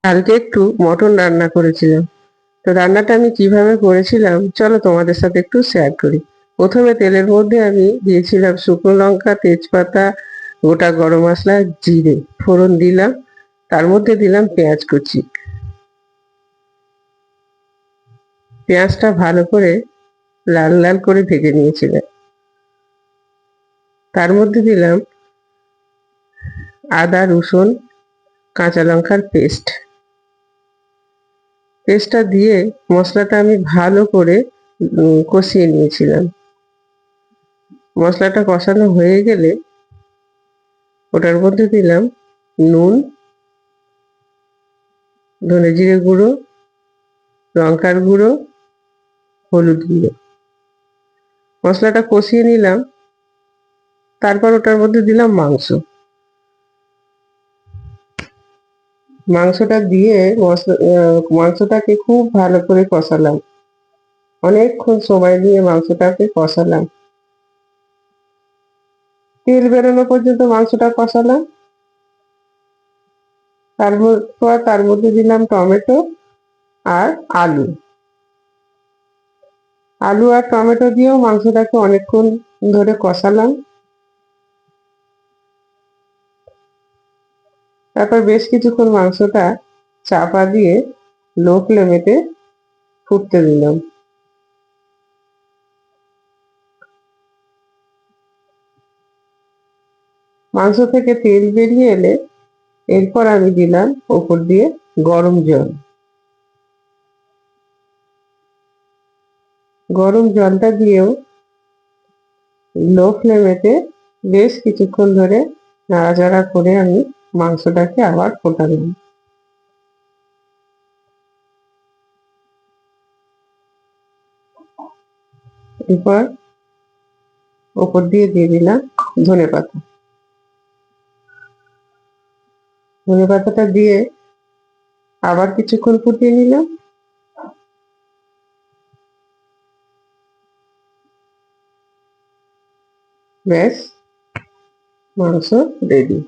কালকে একটু মটন রান্না করেছিলাম। তো রান্নাটা আমি কিভাবে করেছিলাম চলো তোমাদের সাথে একটু শেয়ার করি। প্রথমে তেলের মধ্যে আমি দিয়েছিলাম শুকনো লঙ্কা, তেজপাতা, গোটা গরম মশলা, জিরে ফোড়ন দিলাম। তার মধ্যে দিলাম পেঁয়াজ কুচি। পেঁয়াজটা ভালো করে লাল লাল করে ভেজে নিয়েছিলাম। তার মধ্যে দিলাম আদা, রসুন, কাঁচা লঙ্কার পেস্টটা দিয়ে মশলাটা আমি ভালো করে কষিয়ে নিয়েছিলাম। মশলাটা কষানো হয়ে গেলে ওটার মধ্যে দিলাম নুন, ধনে জিরে গুঁড়ো, লঙ্কার গুঁড়ো, হলুদ গুঁড়ো। মশলাটা কষিয়ে নিলাম। তারপর ওটার মধ্যে দিলাম মাংসটা দিয়ে মাংসটাকে খুব ভালো করে কষালাম। অনেকক্ষণ সময় নিয়ে মাংসটাকে কষালাম, তেল বেরোনো পর্যন্ত মাংসটা কষালাম। তারপর তার মধ্যে দিলাম টমেটো আর আলু। আলু আর টমেটো দিয়েও মাংসটাকে অনেকক্ষণ ধরে কষালাম। তারপর বেশ কিছুক্ষণ মাংসটা চাপা দিয়ে লো ফ্লেমেতে ফুটতে দিলাম। মাংস থেকে তেল বেরিয়ে এলে এরপর আমি দিলাম ওপর দিয়ে গরম জল। গরম জলটা দিয়েও লো ফ্লেমেতে বেশ কিছুক্ষণ ধরে নাড়াচাড়া করে আমি মাংসটাকে আবার ফোটালাম। এরপর ওপর দিয়ে দিলাম ধনেপাতা। ধনেপাতাটা দিয়ে আবার কিছুক্ষণ ফুটিয়ে নিলাম। ব্যাস, মাংস রেডি।